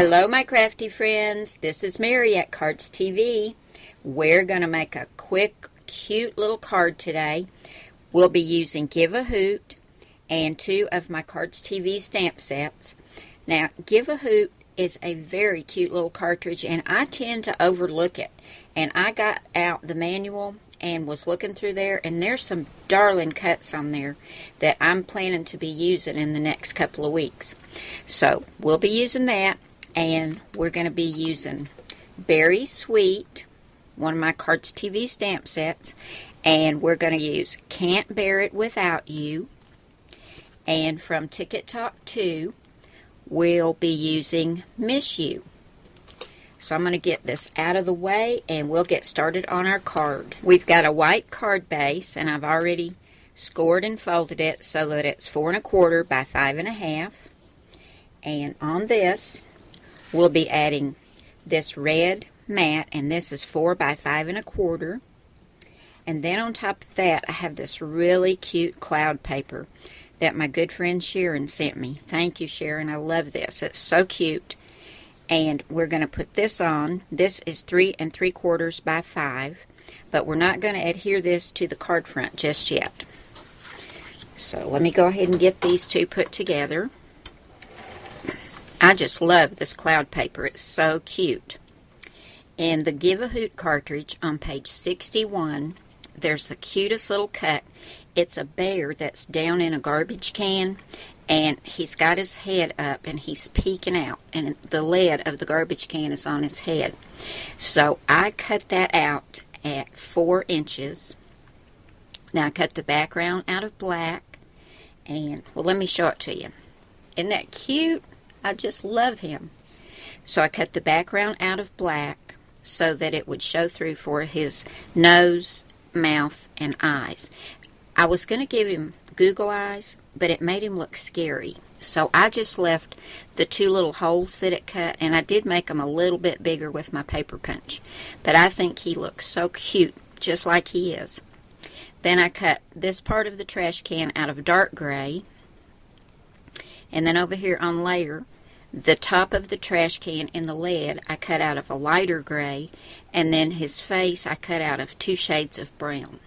Hello my crafty friends, this is Mary at Cardz TV. We're going to make a quick, cute little card today. We'll be using Give a Hoot and 2 of my Cardz TV stamp sets. Now, Give a Hoot is a very cute little cartridge, and I tend to overlook it. And I got out the manual and was looking through there, and there's some darling cuts on there that I'm planning to be using in the next couple of weeks. So, we'll be using that, and we're going to be using Berry Sweet, one of my Cardz TV stamp sets, and we're going to use Can't Bear It Without You, and from Ticket Talk 2, we'll be using Miss You. So I'm going to get this out of the way and we'll get started on our card. We've got a white card base, and I've already scored and folded it so that it's 4 1/4 by 5 1/2. And on this, we'll be adding this red mat, and this is 4 by 5 1/4. And then on top of that, I have this really cute cloud paper that my good friend Sharon sent me. Thank you, Sharon. I love this. It's so cute. And we're going to put this on. This is 3 3/4 by 5, but we're not going to adhere this to the card front just yet. So let me go ahead and get these two put together. I just love this cloud paper. It's so cute. In the Give a Hoot cartridge on page 61, there's the cutest little cut. It's a bear that's down in a garbage can, and he's got his head up and he's peeking out, and the lid of the garbage can is on his head. So I cut that out at 4 inches. Now I cut the background out of black, and well, let me show it to you. Isn't that cute? I just love him. So I cut the background out of black so that it would show through for his nose, mouth, and eyes. I was going to give him Google eyes, but it made him look scary. So I just left the 2 little holes that it cut, and I did make them a little bit bigger with my paper punch. But I think he looks so cute, just like he is. Then I cut this part of the trash can out of dark gray. And then over here on layer, the top of the trash can in the lid I cut out of a lighter gray, and then his face I cut out of 2 shades of brown.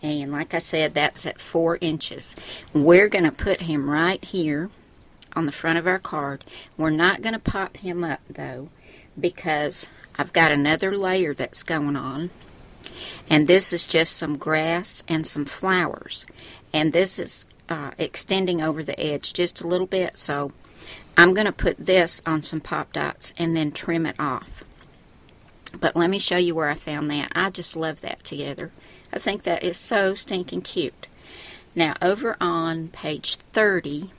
And like I said, that's at 4 inches. We're going to put him right here on the front of our card. We're not going to pop him up though, because I've got another layer that's going on. And this is just some grass and some flowers. And this is extending over the edge just a little bit, so I'm going to put this on some pop dots and then trim it off. But let me show you where I found that. I just love that together. I think that is so stinking cute. Now over on page 30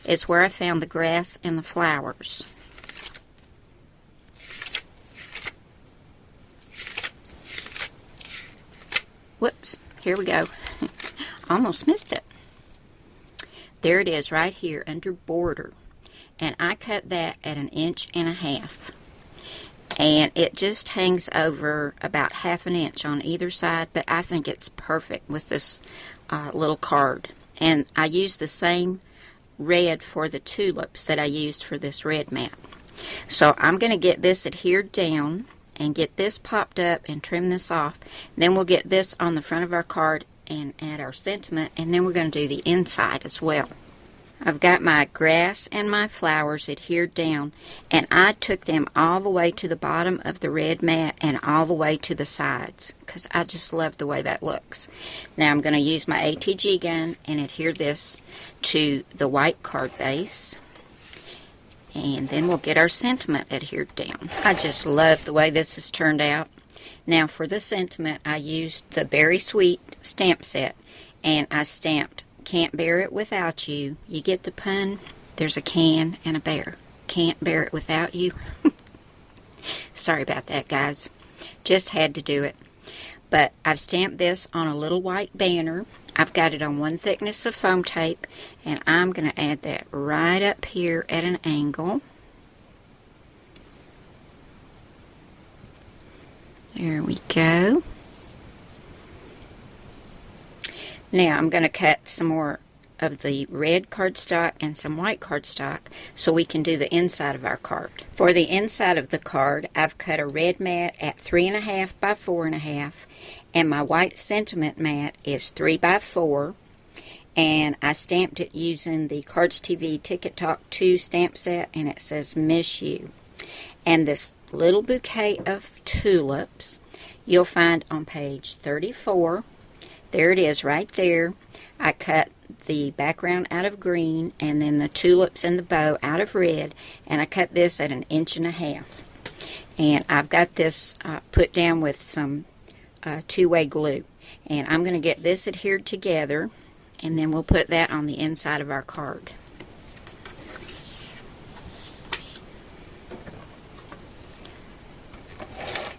is where I found the grass and the flowers. Whoops, here we go. Almost missed it. There it is right here under border. And I cut that at 1.5 inches. And it just hangs over about 1/2 inch on either side, but I think it's perfect with this little card. And I used the same red for the tulips that I used for this red mat. So I'm going to get this adhered down and get this popped up and trim this off. Then we'll get this on the front of our card and add our sentiment, and then we're going to do the inside as well. I've got my grass and my flowers adhered down, and I took them all the way to the bottom of the red mat and all the way to the sides, because I just love the way that looks. Now I'm going to use my ATG gun and adhere this to the white card base, and then we'll get our sentiment adhered down. I just love the way this has turned out. Now for the sentiment, I used the Berry Sweet stamp set, and I stamped Can't Bear It Without You. You get the pun? There's a can and a bear. Can't bear it without you. Sorry about that, guys. Just had to do it. But I've stamped this on a little white banner. I've got it on 1 thickness of foam tape, and I'm going to add that right up here at an angle. There we go. Now I'm going to cut some more of the red cardstock and some white cardstock so we can do the inside of our card. For the inside of the card, I've cut a red mat at 3.5 by 4.5, and my white sentiment mat is 3 by 4, and I stamped it using the Cardz TV Ticket Talk 2 stamp set, and it says Miss You. And this little bouquet of tulips you'll find on page 34. There it is right there. I cut the background out of green and then the tulips and the bow out of red, and I cut this at 1.5 inches. And I've got this put down with some two-way glue, and I'm going to get this adhered together, and then we'll put that on the inside of our card.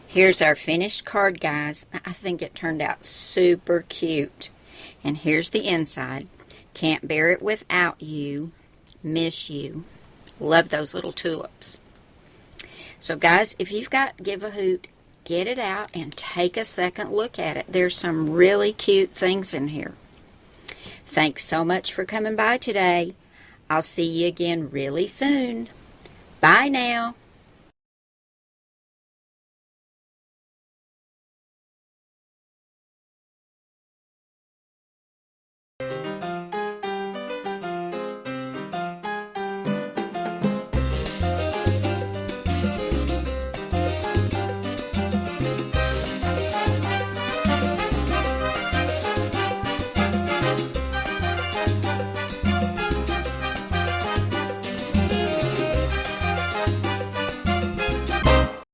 Here's our finished card, guys. I think it turned out super cute. And here's the inside. Can't bear it without you. Miss you. Love those little tulips. So guys, if you've got Give a Hoot, get it out and take a second look at it. There's some really cute things in here. Thanks so much for coming by today. I'll see you again really soon. Bye now.